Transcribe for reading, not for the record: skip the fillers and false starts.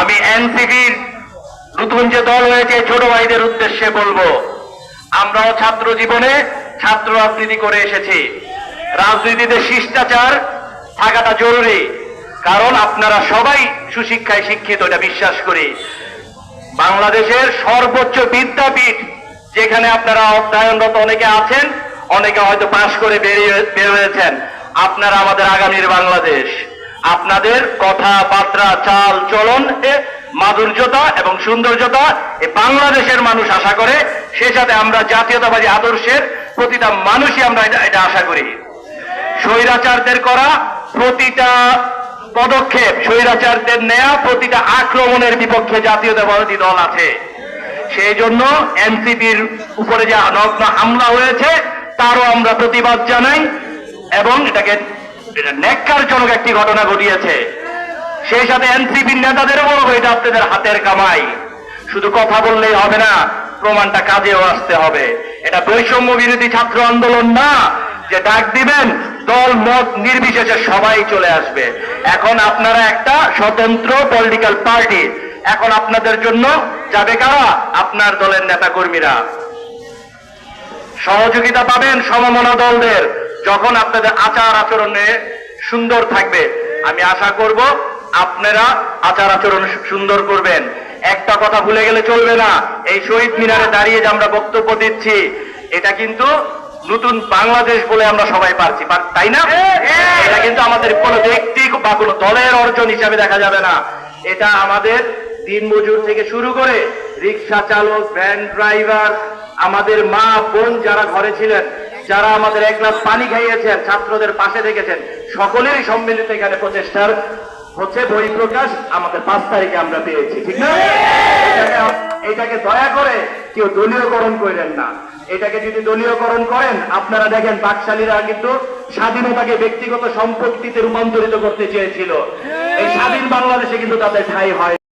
আমি এনসিপির নতুন যে দল হয়েছে ছোট ভাইদের উদ্দেশ্যে বলবো, আমরাও ছাত্র জীবনে ছাত্র রাজনীতি করে এসেছি। রাজনীতিতে শিষ্টাচার থাকাটা জরুরি, কারণ আপনারা সবাই সুশিক্ষায় শিক্ষিত, এটা বিশ্বাস করি। বাংলাদেশের সর্বোচ্চ বিদ্যাপীঠ যেখানে আপনারা অধ্যয়নরত অনেকে আছেন, অনেকে হয়তো পাশ করে বের হয়েছেন। আপনারা আমাদের আগামীর বাংলাদেশ। আপনাদের কথাবার্তা, চাল চলন, মাধুর্যতা এবং সৌন্দর্যতা এই বাংলাদেশের মানুষ আশা করে। সে সাথে আমরা জাতীয়তাবাদী আদর্শের প্রতিটা মানুষই আমরা এটা আশা করি। স্বৈরাচারদের করা প্রতিটা পদক্ষেপ, স্বৈরাচারদের নেয়া প্রতিটা আক্রমণের বিপক্ষে জাতীয়তাবাদী দল আছে। সেই জন্য এনসিপির উপরে যে নগ্ন হামলা হয়েছে তারও আমরা প্রতিবাদ জানাই, এবং এটাকে ন্যাক্কারজনক একটি ঘটনা ঘটিয়েছে। সেই সাথে এনসিপির নেতাদেরও বলবো, এটা আপনাদের হাতের কামাই। শুধু কথা বললেই হবে না, প্রমাণটা কাজেও আসতে হবে। এটা বৈষম্য বিরোধী ছাত্র আন্দোলন না যে ডাক দিবেন দল মত নির্বিশেষে সবাই চলে আসবে। এখন আপনারা একটা স্বতন্ত্র পলিটিক্যাল পার্টি, এখন আপনাদের জন্য যাবে কারা? আপনার দলের নেতা কর্মীরা। সহযোগিতা পাবেন সমমনা দলদের যখন আপনাদের আচার আচরণে সুন্দর থাকবে। আমি আশা করব আপনারা আচার আচরণ সুন্দর করবেন। একটা কথা ভুলে গেলে চলবে না, এই শহীদ মিনারে দাঁড়িয়ে যে আমরা বক্তব্য দিচ্ছি, এটা কিন্তু নতুন বাংলাদেশ বলে আমরা সবাই পারছি, তাই না? এটা কিন্তু আমাদের কোনো ব্যক্তি বা কোনো দলের অর্জন হিসাবে দেখা যাবে না। এটা আমাদের দিনমজুর থেকে শুরু করে রিক্সা চালক, ভ্যান ড্রাইভার, আমাদের মা বোন যারা ঘরে ছিলেন, যারা আমাদের এক গ্লাস পানি খাইয়েছেন, ছাত্রদের পাশে দেখেছেন, সকলেরই সম্মিলিত এখানে প্রচেষ্টার হচ্ছে বই প্রকাশ আমাদের 5 তারিখে আমরা পেয়েছি, ঠিক না? এটাকে দয়া করে কেউ দলীয়করণ করেন না। এটাকে যদি দলীয়করণ করেন, আপনারা দেখেন বাকশালীরা কিন্তু স্বাধীনতাকে ব্যক্তিগত সম্পত্তিতে রূপান্তরিত করতে চেয়েছিল। এই স্বাধীন বাংলাদেশে কিন্তু তাদের ঠাঁই হয়।